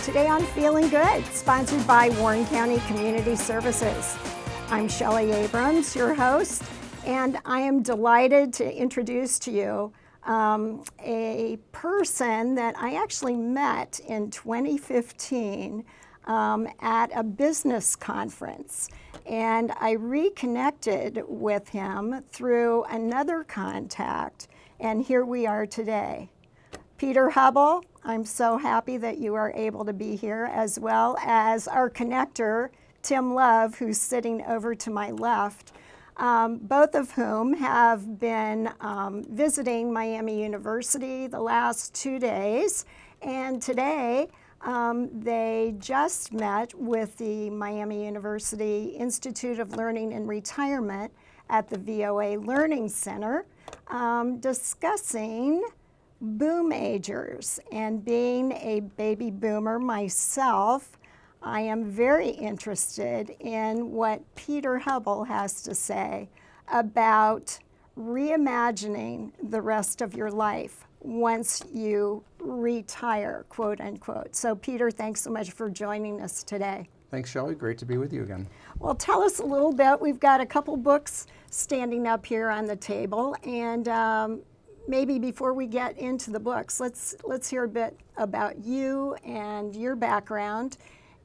today on Feeling Good, sponsored by Warren County Community Services. I'm Shelley Abrams, your host, and I am delighted to introduce to you a person that I actually met in 2015 at a business conference. And I reconnected with him through another contact, and here we are today. Peter Hubble, I'm so happy that you are able to be here, as well as our connector, Tim Love, who's sitting over to my left, both of whom have been visiting Miami University the last 2 days. And today, they just met with the Miami University Institute of Learning and Retirement at the VOA Learning Center, discussing boomagers. And being a baby boomer myself, I am very interested in what Peter Hubble has to say about reimagining the rest of your life once you retire, quote unquote. So Peter, thanks so much for joining us today. Thanks, Shelley. Great to be with you again. Well, tell us a little bit. We've got a couple books standing up here on the table, and maybe before we get into the books, let's hear a bit about you and your background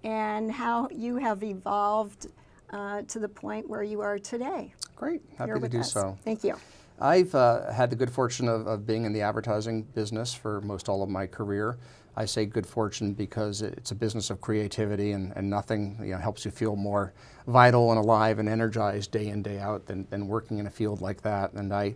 and how you have evolved to the point where you are today. Great. Happy to do so. Thank you. I've had the good fortune of being in the advertising business for most all of my career. I say good fortune because it's a business of creativity, and nothing helps you feel more vital and alive and energized day in, day out than working in a field like that. And I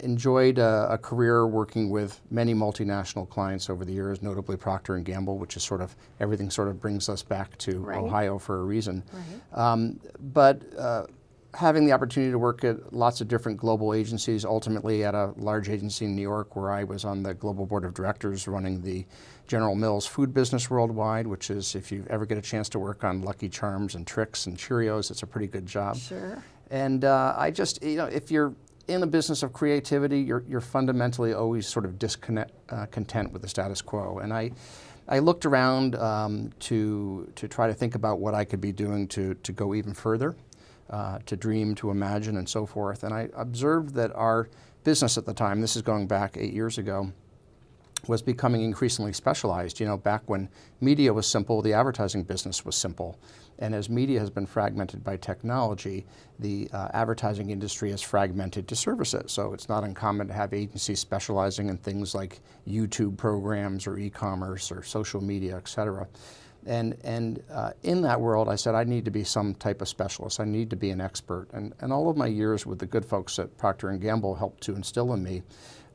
enjoyed a career working with many multinational clients over the years, notably Procter & Gamble, which is sort of, everything sort of brings us back to Ohio for a reason. Right. But having the opportunity to work at lots of different global agencies, ultimately at a large agency in New York where I was on the global board of directors running the General Mills food business worldwide, which is, if you ever get a chance to work on Lucky Charms and Trix and Cheerios, it's a pretty good job. Sure. And I just, if you're in a business of creativity, you're fundamentally always sort of content with the status quo. And I looked around to try to think about what I could be doing to go even further, to dream, to imagine, and so forth. And I observed that our business at the time, this is going back 8 years ago, was becoming increasingly specialized. Back when media was simple, the advertising business was simple. And as media has been fragmented by technology, the advertising industry has fragmented to service it. So it's not uncommon to have agencies specializing in things like YouTube programs or e-commerce or social media, et cetera. And in that world, I said, I need to be some type of specialist. I need to be an expert. And all of my years with the good folks at Procter & Gamble helped to instill in me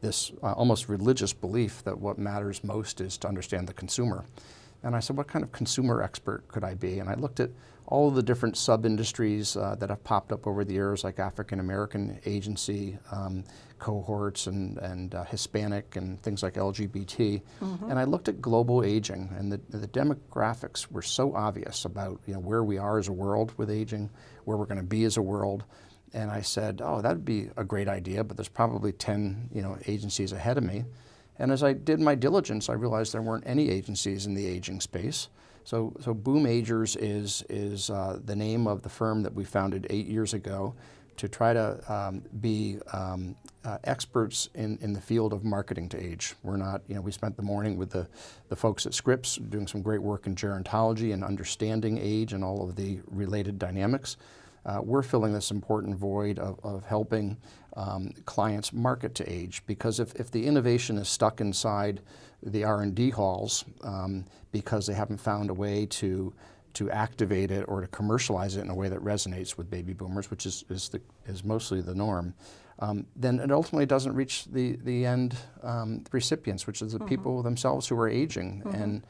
this almost religious belief that what matters most is to understand the consumer. And I said, what kind of consumer expert could I be? And I looked at all of the different sub-industries that have popped up over the years, like African-American agency cohorts and Hispanic and things like LGBT. Mm-hmm. And I looked at global aging, and the demographics were so obvious about where we are as a world with aging, where we're going to be as a world. And I said, oh, that'd be a great idea, but there's probably 10 agencies ahead of me. And as I did my diligence, I realized there weren't any agencies in the aging space. So Boomagers is the name of the firm that we founded 8 years ago to try to be experts in the field of marketing to age. We're not, we spent the morning with the folks at Scripps doing some great work in gerontology and understanding age and all of the related dynamics. We're filling this important void of helping clients market to age, because if the innovation is stuck inside the R&D halls because they haven't found a way to activate it or to commercialize it in a way that resonates with baby boomers, which is mostly the norm, then it ultimately doesn't reach the end recipients, which is the people themselves who are aging.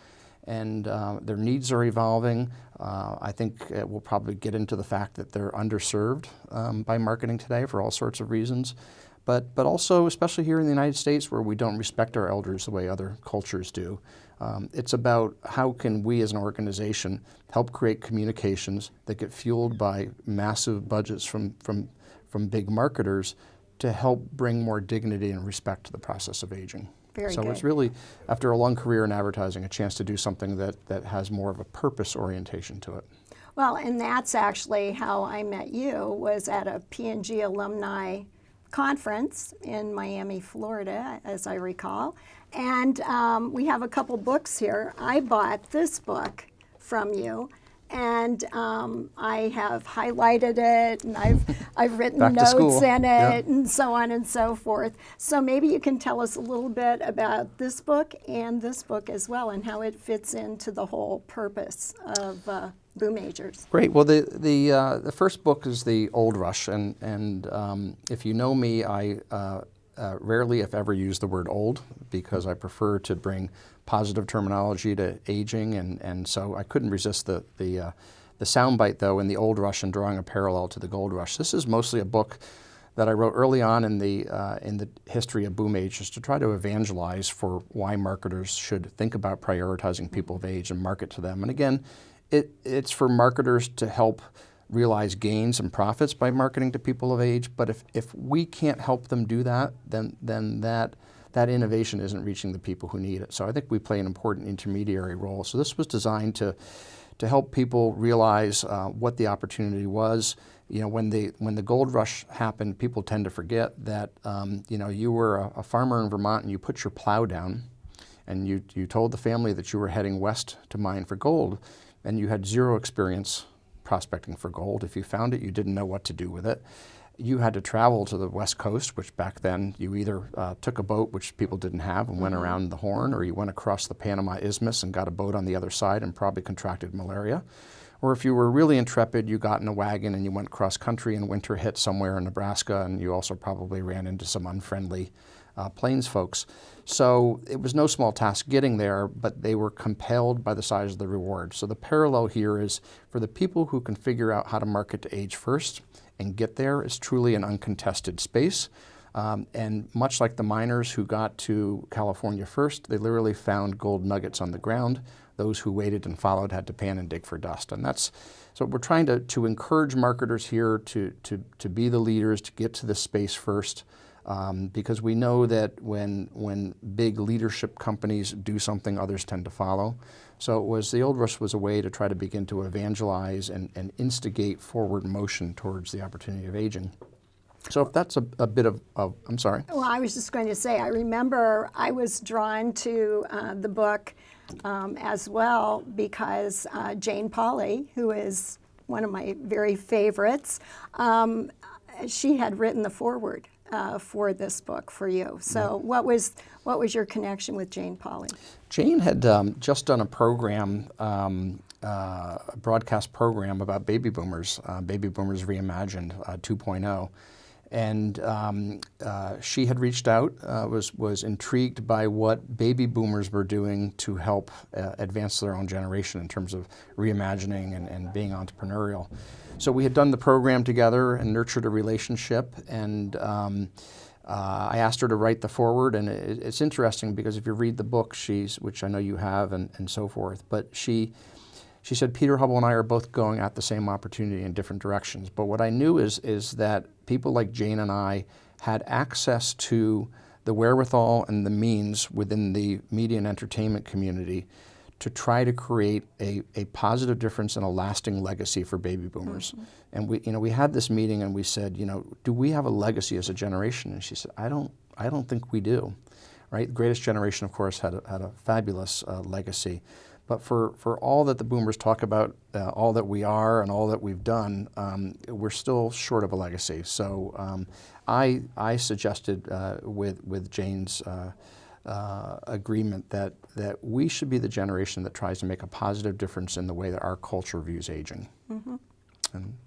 And their needs are evolving. I think we'll probably get into the fact that they're underserved by marketing today for all sorts of reasons. But also, especially here in the United States, where we don't respect our elders the way other cultures do, it's about how can we as an organization help create communications that get fueled by massive budgets from big marketers to help bring more dignity and respect to the process of aging. Very so good. it's really, after a long career in advertising, a chance to do something that has more of a purpose orientation to it. Well, and that's actually how I met you, was at a P&G alumni conference in Miami, Florida, as I recall. And we have a couple books here. I bought this book from you, and I have highlighted it, and I've written Back to notes school. in it, Yeah. and so on and so forth. So maybe you can tell us a little bit about this book and this book as well, and how it fits into the whole purpose of Boom Agers. Great. Well, the first book is The Old Rush, and if you know me, I rarely, if ever, use the word old, because I prefer to bring positive terminology to aging, and so I couldn't resist the soundbite, though, in The Old Rush and drawing a parallel to the Gold Rush. This is mostly a book that I wrote early on in the history of Boom Agers to try to evangelize for why marketers should think about prioritizing people of age and market to them. And again, it's for marketers to help realize gains and profits by marketing to people of age. But if we can't help them do that, then that innovation isn't reaching the people who need it. So I think we play an important intermediary role. So this was designed to help people realize what the opportunity was. You know, when the gold rush happened, people tend to forget that you were a farmer in Vermont and you put your plow down, and you told the family that you were heading west to mine for gold, and you had zero experience prospecting for gold. If you found it, you didn't know what to do with it. You had to travel to the West Coast, which back then you either took a boat, which people didn't have, and went around the Horn, or you went across the Panama Isthmus and got a boat on the other side and probably contracted malaria. Or if you were really intrepid, you got in a wagon and you went cross country and winter hit somewhere in Nebraska, and you also probably ran into some unfriendly plains folks. So it was no small task getting there, but they were compelled by the size of the reward. So the parallel here is for the people who can figure out how to market to age first and get there is truly an uncontested space. And much like the miners who got to California first, they literally found gold nuggets on the ground. Those who waited and followed had to pan and dig for dust. And that's so we're trying to encourage marketers here to be the leaders, to get to this space first. Because we know that when big leadership companies do something, others tend to follow. So the Old Rush was a way to try to begin to evangelize and instigate forward motion towards the opportunity of aging. So if that's a bit of I'm sorry. Well, I was just going to say, I remember I was drawn to the book as well because Jane Pauley, who is one of my very favorites, she had written the foreword for this book for you. So what was your connection with Jane Pauley? Jane had just done a program, a broadcast program about baby boomers Reimagined 2.0. And she had reached out, was intrigued by what baby boomers were doing to help advance their own generation in terms of reimagining and being entrepreneurial. So we had done the program together and nurtured a relationship, and I asked her to write the foreword. And it's interesting because if you read the book, which I know you have, and so forth, but she said, Peter Hubble and I are both going at the same opportunity in different directions. But what I knew is that people like Jane and I had access to the wherewithal and the means within the media and entertainment community to try to create a positive difference and a lasting legacy for baby boomers. Mm-hmm. And we had this meeting and we said, do we have a legacy as a generation? And she said, I don't think we do. Right? The greatest generation, of course, had a fabulous legacy. But for all that the boomers talk about, all that we are and all that we've done, we're still short of a legacy. So I suggested with Jane's agreement that we should be the generation that tries to make a positive difference in the way that our culture views aging. Mm-hmm.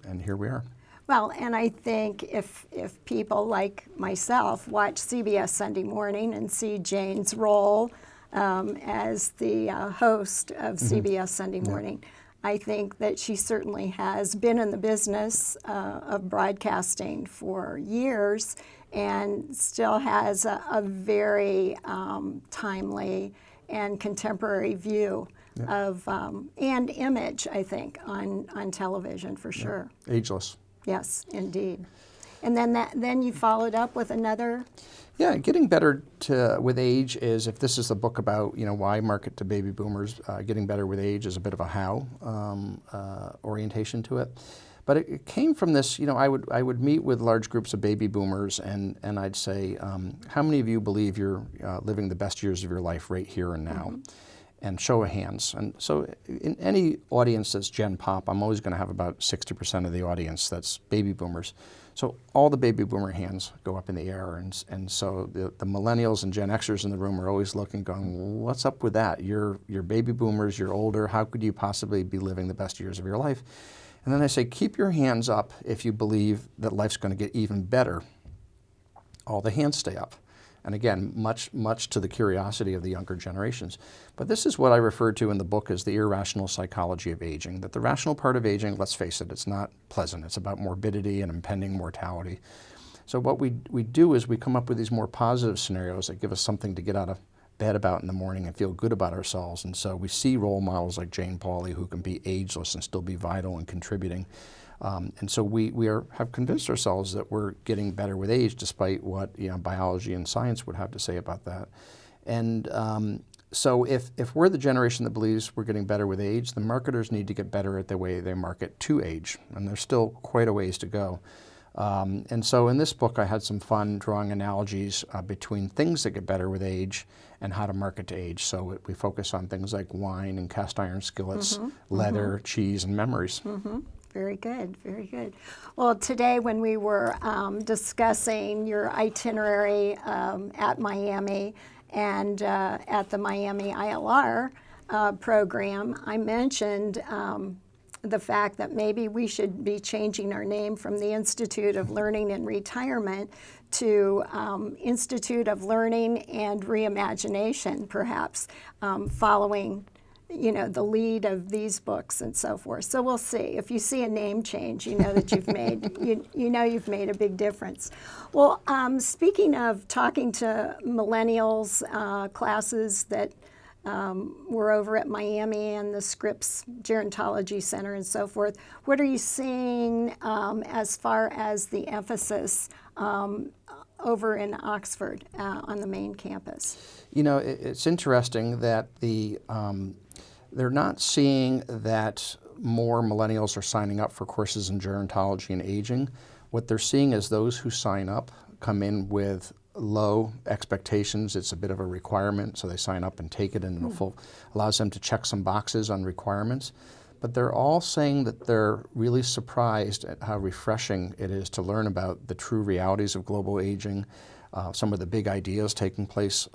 And here we are. Well, and I think if people like myself watch CBS Sunday Morning and see Jane's role as the host of CBS Sunday Morning, I think that she certainly has been in the business of broadcasting for years and still has a very timely and contemporary view of and image, I think, on television for sure. Ageless. Yes, indeed. And then you followed up with another. Yeah, getting better with age is, if this is a book about why market to baby boomers, getting better with age is a bit of a how orientation to it. But it came from this, I would meet with large groups of baby boomers, and I'd say, how many of you believe you're living the best years of your life right here and now? And show of hands. And so in any audience that's Gen Pop, I'm always going to have about 60% of the audience that's baby boomers. So all the baby boomer hands go up in the air, and so the millennials and Gen Xers in the room are always looking, going, what's up with that? You're baby boomers, you're older, how could you possibly be living the best years of your life? And then I say, keep your hands up if you believe that life's going to get even better. All the hands stay up. And again, much to the curiosity of the younger generations. But this is what I refer to in the book as the irrational psychology of aging, that the rational part of aging, let's face it, it's not pleasant. It's about morbidity and impending mortality. So what we do is we come up with these more positive scenarios that give us something to get out of bed about in the morning and feel good about ourselves. And so we see role models like Jane Pauley, who can be ageless and still be vital and contributing. And so we have convinced ourselves that we're getting better with age, despite what biology and science would have to say about that. And so if we're the generation that believes we're getting better with age, the marketers need to get better at the way they market to age, and there's still quite a ways to go. And so in this book, I had some fun drawing analogies between things that get better with age and how to market to age. So we focus on things like wine and cast iron skillets, leather, cheese, and memories. Very good, very good. Well, today when we were discussing your itinerary at Miami and at the Miami ILR program, I mentioned the fact that maybe we should be changing our name from the Institute of Learning and Retirement to Institute of Learning and Reimagination, perhaps, following the lead of these books and so forth. So we'll see. If you see a name change, you know that you've made you've made a big difference. Well, speaking of talking to millennials, classes that were over at Miami and the Scripps Gerontology Center and so forth, what are you seeing as far as the emphasis over in Oxford on the main campus? It's interesting that they're not seeing that more millennials are signing up for courses in gerontology and aging. What they're seeing is those who sign up come in with low expectations. It's a bit of a requirement, so they sign up and take it, and it allows them to check some boxes on requirements. But they're all saying that they're really surprised at how refreshing it is to learn about the true realities of global aging, some of the big ideas taking place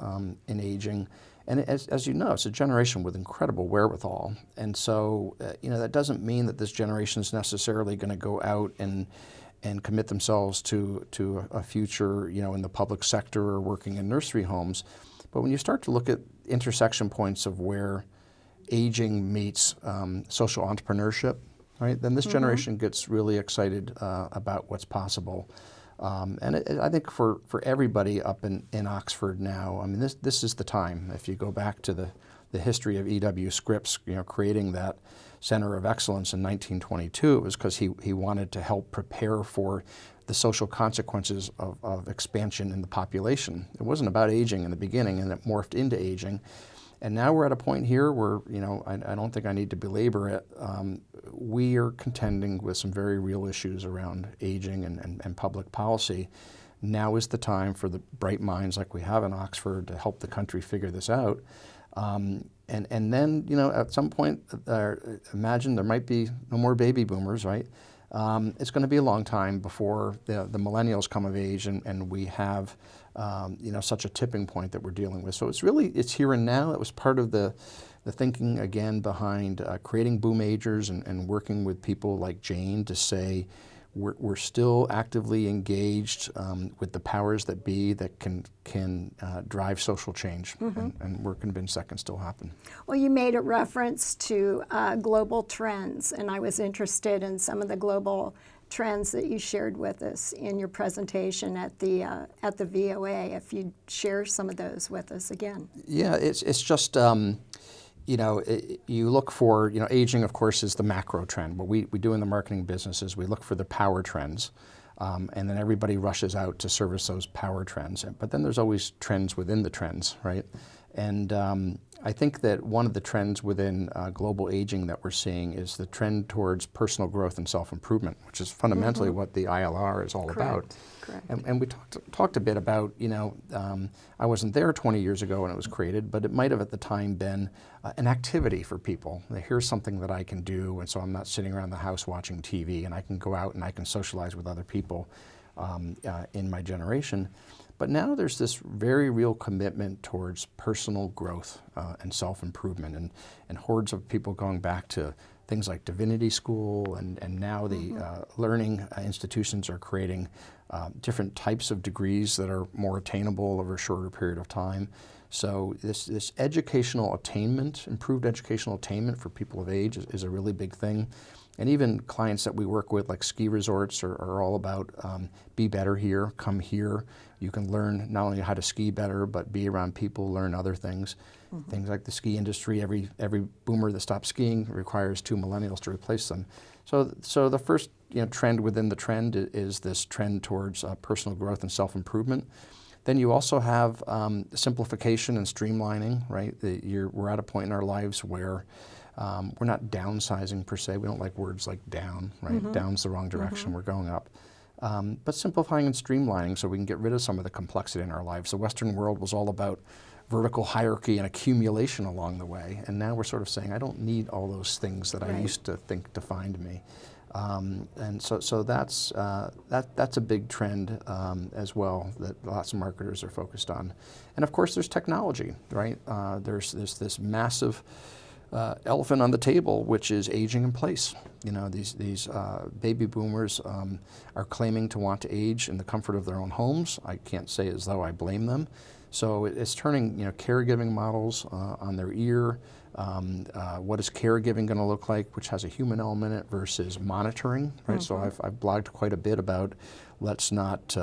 in aging. And as you know, it's a generation with incredible wherewithal. And so, that doesn't mean that this generation is necessarily going to go out and commit themselves to a future, in the public sector or working in nursery homes. But when you start to look at intersection points of where aging meets social entrepreneurship, right, then this generation gets really excited about what's possible. And I think for everybody up in Oxford now, I mean, this is the time. If you go back to the history of E.W. Scripps, creating that Center of Excellence in 1922, it was because he wanted to help prepare for the social consequences of expansion in the population. It wasn't about aging in the beginning, and it morphed into aging. And now we're at a point here where, I don't think I need to belabor it. We are contending with some very real issues around aging and public policy. Now is the time for the bright minds like we have in Oxford to help the country figure this out. And then, at some point, imagine there might be no more baby boomers, right? It's going to be a long time before the millennials come of age, and we have such a tipping point that we're dealing with. So it's here and now. It was part of the thinking, again, behind creating boom agers and working with people like Jane to say we're still actively engaged with the powers that be that can drive social change, and we're convinced that can still happen. Well, you made a reference to global trends, and I was interested in some of the global trends that you shared with us in your presentation at the VOA. If you'd share some of those with us again. Yeah, it's just. You look for, aging, of course, is the macro trend. What we do in the marketing business is we look for the power trends. and then everybody rushes out to service those power trends. But then there's always trends within the trends, right? And I think that one of the trends within global aging that we're seeing is the trend towards personal growth and self-improvement, which is fundamentally what the ILR is all about. Correct. And we talked a bit about, I wasn't there 20 years ago when it was created, but it might have at the time been an activity for people. Here's something that I can do, and so I'm not sitting around the house watching TV, and I can go out and I can socialize with other people in my generation. But now there's this very real commitment towards personal growth and self-improvement, and hordes of people going back to things like divinity school, and now the learning institutions are creating different types of degrees that are more attainable over a shorter period of time. So this educational attainment, improved educational attainment for people of age is a really big thing. And even clients that we work with, like ski resorts, are all about be better here, come here. You can learn not only how to ski better, but be around people, learn other things. Things like the ski industry, every boomer that stops skiing requires 2 millennials to replace them. So the first trend within the trend is this trend towards personal growth and self-improvement. Then you also have simplification and streamlining, right? We're at a point in our lives where we're not downsizing per se. We don't like words like down, right? Down's the wrong direction, we're going up. But simplifying and streamlining so we can get rid of some of the complexity in our lives. The Western world was all about vertical hierarchy and accumulation along the way, and now we're sort of saying, I don't need all those things that I used to think defined me. And so that's a big trend as well that lots of marketers are focused on. And of course there's technology, right? There's this massive elephant on the table, which is aging in place. These baby boomers are claiming to want to age in the comfort of their own homes. I can't say as though I blame them. So it's turning caregiving models on their ear. What is caregiving going to look like, which has a human element in it, versus monitoring, right? So I've blogged quite a bit about let's not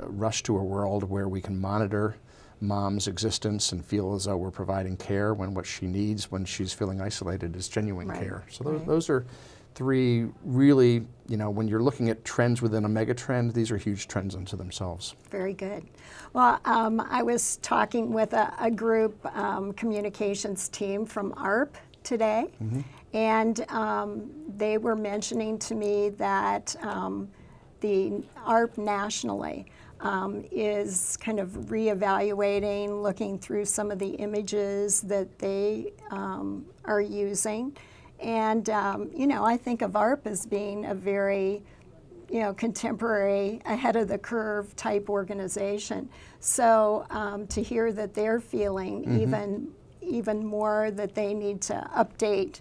rush to a world where we can monitor mom's existence and feel as though we're providing care when what she needs when she's feeling isolated is genuine care. So those are 3 really, when you're looking at trends within a mega trend, these are huge trends unto themselves. Very good. Well, I was talking with a group communications team from AARP today, and they were mentioning to me that the AARP nationally is kind of reevaluating, looking through some of the images that they are using. And, I think of AARP as being a very, contemporary, ahead of the curve type organization. So to hear that they're feeling even more that they need to update,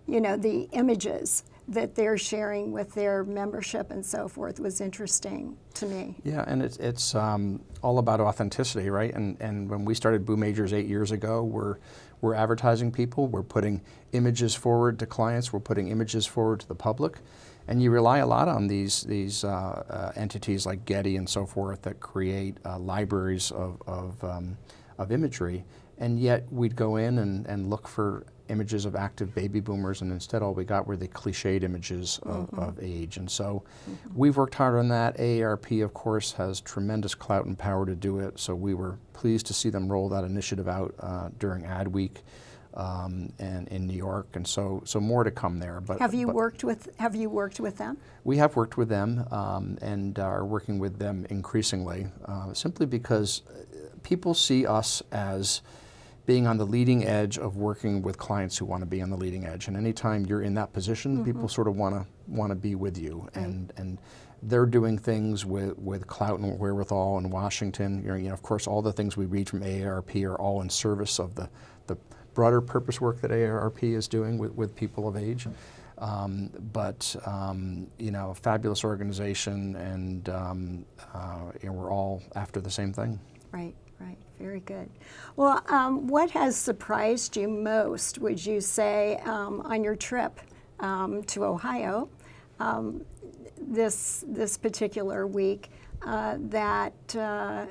the images that they're sharing with their membership and so forth was interesting to me. Yeah, and it's all about authenticity, right? And when we started Boom Agers 8 years ago, we're advertising people, we're putting images forward to clients, we're putting images forward to the public, and you rely a lot on these entities like Getty and so forth that create libraries of imagery, and yet we'd go in and look for images of active baby boomers, and instead all we got were the cliched images of age. And so we've worked hard on that. AARP, of course, has tremendous clout and power to do it, so we were pleased to see them roll that initiative out during Ad Week and in New York, and so more to come there. But have you worked with them? We have worked with them and are working with them increasingly, simply because people see us as being on the leading edge of working with clients who want to be on the leading edge. And anytime you're in that position, people sort of want to be with you. And they're doing things with clout and wherewithal in Washington. Of course, all the things we read from AARP are all in service of the broader purpose work that AARP is doing with people of age. But a fabulous organization, and we're all after the same thing. Right. Very good. Well, what has surprised you most, would you say, on your trip to Ohio this particular week that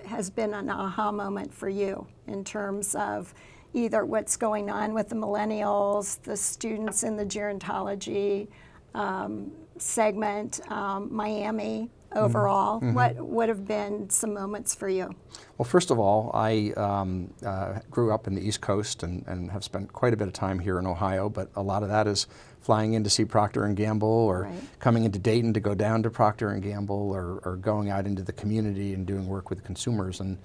has been an aha moment for you in terms of either what's going on with the millennials, the students in the gerontology segment, Miami, overall. What would have been some moments for you? Well, first of all, I grew up in the East Coast and have spent quite a bit of time here in Ohio, but a lot of that is flying in to see Procter & Gamble, or coming into Dayton to go down to Procter & Gamble, or going out into the community and doing work with consumers. And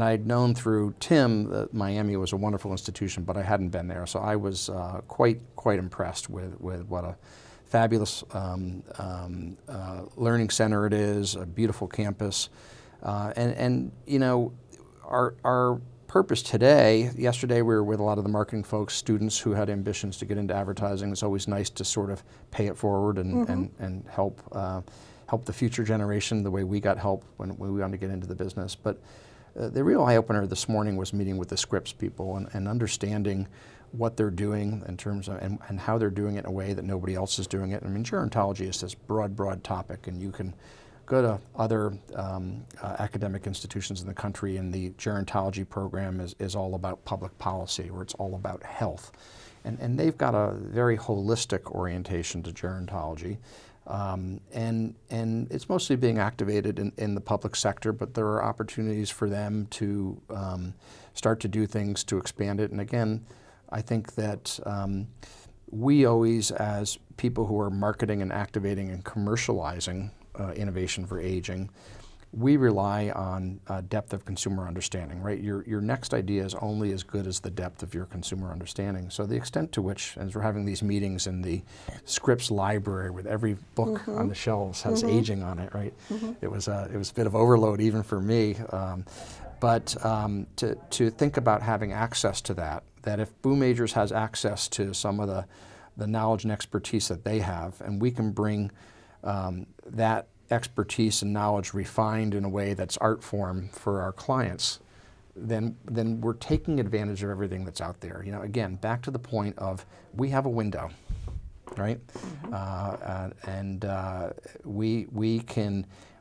I'd known through Tim that Miami was a wonderful institution, but I hadn't been there. So I was quite impressed with what a fabulous learning center it is, a beautiful campus. And you know, our purpose today, yesterday we were with a lot of the marketing folks, students who had ambitions to get into advertising. It's always nice to sort of pay it forward and help the future generation the way we got help when we wanted to get into the business. But the real eye-opener this morning was meeting with the Scripps people and understanding what they're doing in terms of, and how they're doing it in a way that nobody else is doing it. I mean, gerontology is this broad topic, and you can go to other academic institutions in the country, and the gerontology program is all about public policy, or it's all about health. And they've got a very holistic orientation to gerontology. And it's mostly being activated in the public sector, but there are opportunities for them to start to do things to expand it. And again, I think that we always, as people who are marketing and activating and commercializing innovation for aging, we rely on depth of consumer understanding, right? Your next idea is only as good as the depth of your consumer understanding. So the extent to which, as we're having these meetings in the Scripps library with every book on the shelves has aging on it, right? It was a bit of overload even for me. But to think about having access to that if Boom Agers has access to some of the knowledge and expertise that they have, and we can bring that expertise and knowledge refined in a way that's art form for our clients, then we're taking advantage of everything that's out there. You know, again, back to the point of we have a window, right?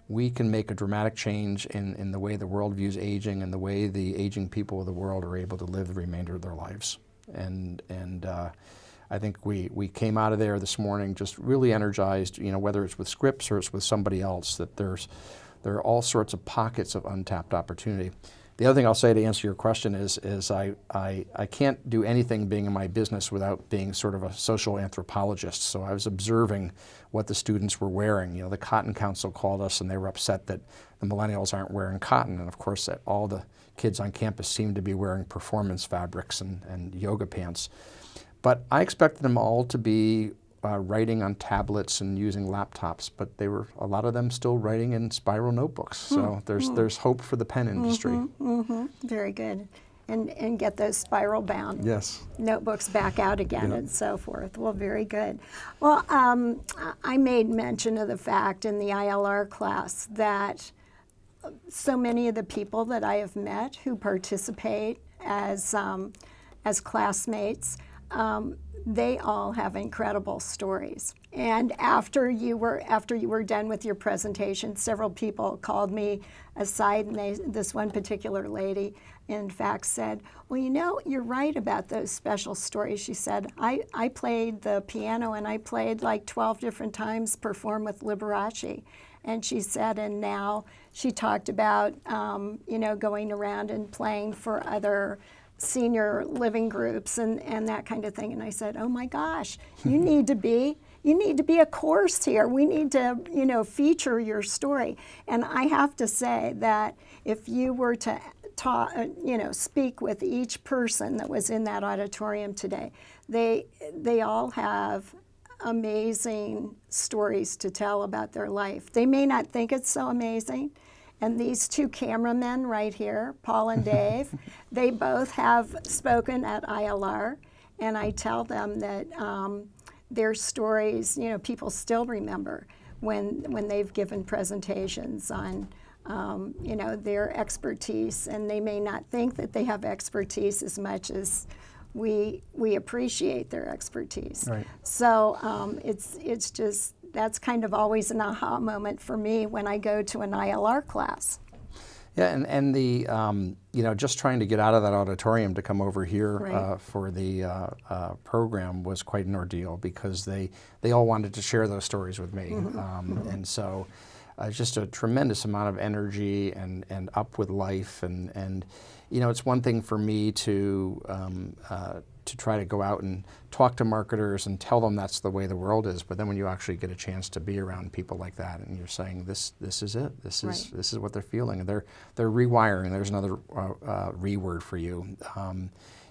We can make a dramatic change in the way the world views aging and the way the aging people of the world are able to live the remainder of their lives. And I think we came out of there this morning just really energized, you know, whether it's with Scripps or it's with somebody else, that there are all sorts of pockets of untapped opportunity. The other thing I'll say to answer your question is I can't do anything being in my business without being sort of a social anthropologist. So I was observing what the students were wearing. You know, the Cotton Council called us and they were upset that the millennials aren't wearing cotton. And of course, that all the kids on campus seem to be wearing performance fabrics and yoga pants. But I expected them all to be writing on tablets and using laptops, but a lot of them still writing in spiral notebooks. So there's hope for the pen industry. Very good. And get those spiral bound notebooks back out again and so forth. Well, very good. Well, I made mention of the fact in the ILR class that so many of the people that I have met who participate as classmates, they all have incredible stories. And after you were done with your presentation, several people called me aside, and this one particular lady, in fact, said, "Well, you know, you're right about those special stories." She said, "I played the piano, and I played like 12 different times, performed with Liberace." And she said, and now she talked about, you know, going around and playing for other senior living groups and that kind of thing. And I said, "Oh my gosh, you need to be a course here. We need to, you know, feature your story." And I have to say that if you were to speak with each person that was in that auditorium today, they all have amazing stories to tell about their life. They may not think it's so amazing. And these two cameramen right here, Paul and Dave, they both have spoken at ILR, and I tell them that their stories, you know, people still remember when they've given presentations on, you know, their expertise, and they may not think that they have expertise as much as we appreciate their expertise. Right. So it's just, that's kind of always an aha moment for me when I go to an ILR class. Yeah, and the, you know, just trying to get out of that auditorium to come over here for the program was quite an ordeal, because they all wanted to share those stories with me. And so just a tremendous amount of energy and up with life. And you know, it's one thing for me to try to go out and talk to marketers and tell them that's the way the world is. But then when you actually get a chance to be around people like that, and you're saying this is it, this is what they're feeling, and they're rewiring. There's another reword for you.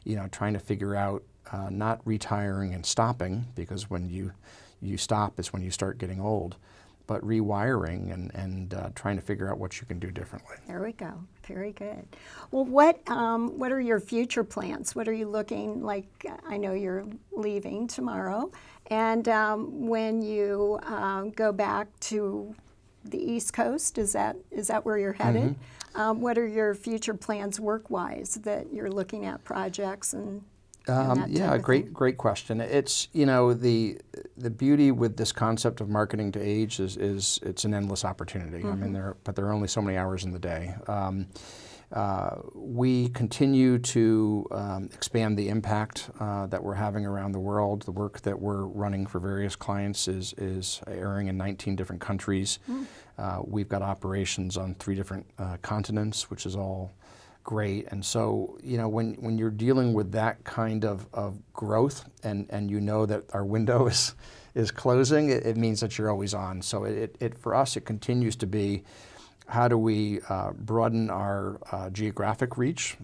You know, trying to figure out not retiring and stopping, because when you stop is when you start getting old, but rewiring and trying to figure out what you can do differently. There we go. Very good. Well, what are your future plans? What are you looking like? I know you're leaving tomorrow, and when you go back to the East Coast, is that where you're headed? What are your future plans work-wise that you're looking at, projects and yeah, great question. It's, you know, the beauty with this concept of marketing to age is it's an endless opportunity. I mean, there are only so many hours in the day. We continue to expand the impact that we're having around the world. The work that we're running for various clients is airing in 19 different countries. We've got operations on 3 different continents, which is all great. And so, you know, when you're dealing with that kind of growth and you know that our window is closing, it means that you're always on. So it for us, it continues to be, how do we broaden our geographic reach,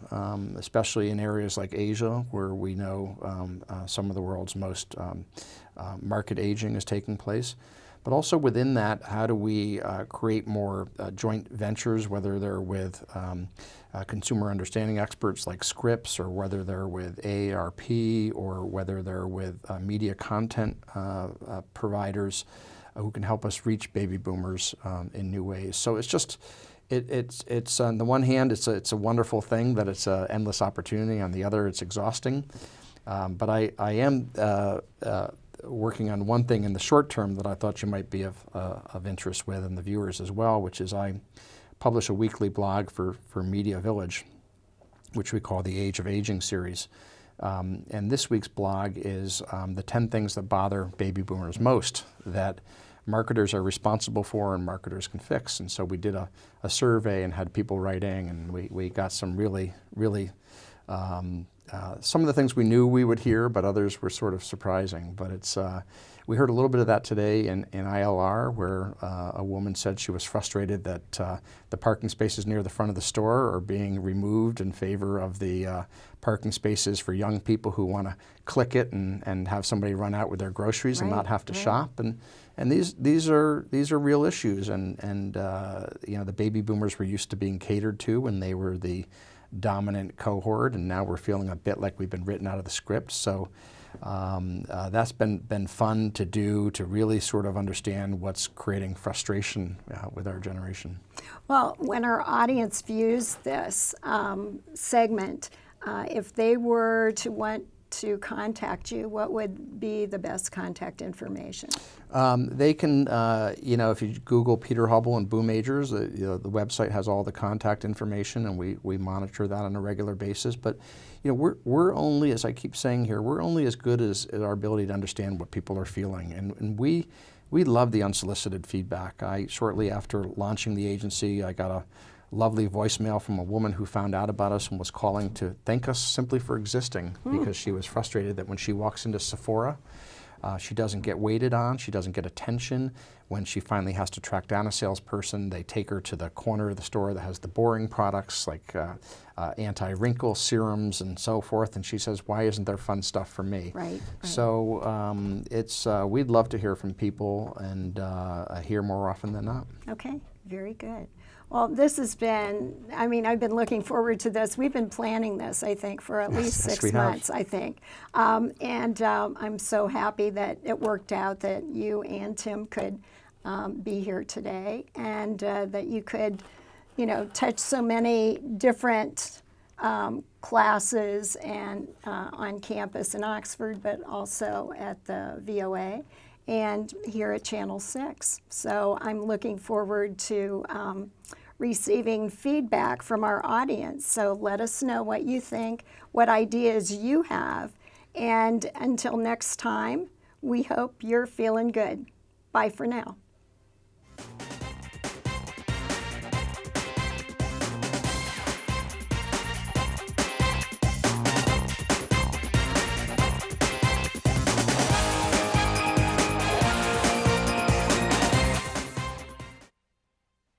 especially in areas like Asia, where we know some of the world's most market aging is taking place. But also within that, how do we create more joint ventures, whether they're with consumer understanding experts like Scripps, or whether they're with AARP, or whether they're with media content providers who can help us reach baby boomers in new ways. So it's just, it's on the one hand, it's a wonderful thing that it's an endless opportunity. On the other, it's exhausting. But I am working on one thing in the short term that I thought you might be of interest with, and the viewers as well, which is I publish a weekly blog for Media Village, which we call the Age of Aging series. And this week's blog is the 10 things that bother baby boomers most that marketers are responsible for and marketers can fix. And so we did a survey and had people writing, and we got some really some of the things we knew we would hear, but others were sort of surprising. But it's we heard a little bit of that today in ILR, where a woman said she was frustrated that the parking spaces near the front of the store are being removed in favor of the parking spaces for young people who want to click it and have somebody run out with their groceries and not have to shop. And these are real issues. And you know, the baby boomers were used to being catered to when they were the dominant cohort, and now we're feeling a bit like we've been written out of the script. So that's been fun to do, to really sort of understand what's creating frustration with our generation. Well, when our audience views this segment, if they were to want to contact you, what would be the best contact information? They can, you know, if you Google Peter Hubble and Boom Agers, the website has all the contact information, and we monitor that on a regular basis. But, you know, we're only, as I keep saying here, we're only as good as our ability to understand what people are feeling, and we love the unsolicited feedback. Shortly after launching the agency, I got a lovely voicemail from a woman who found out about us and was calling to thank us simply for existing, because she was frustrated that when she walks into Sephora, she doesn't get waited on, she doesn't get attention. When she finally has to track down a salesperson, they take her to the corner of the store that has the boring products like anti-wrinkle serums and so forth, and she says, why isn't there fun stuff for me? Right. So we'd love to hear from people and hear more often than not. Okay, very good. Well, this has been, I mean, I've been looking forward to this. We've been planning this, I think, for at least 6 months, I think. And I'm so happy that it worked out that you and Tim could be here today, and that you could, you know, touch so many different classes and on campus in Oxford, but also at the VOA and here at Channel 6. So I'm looking forward to receiving feedback from our audience. So let us know what you think, what ideas you have. And until next time, we hope you're feeling good. Bye for now.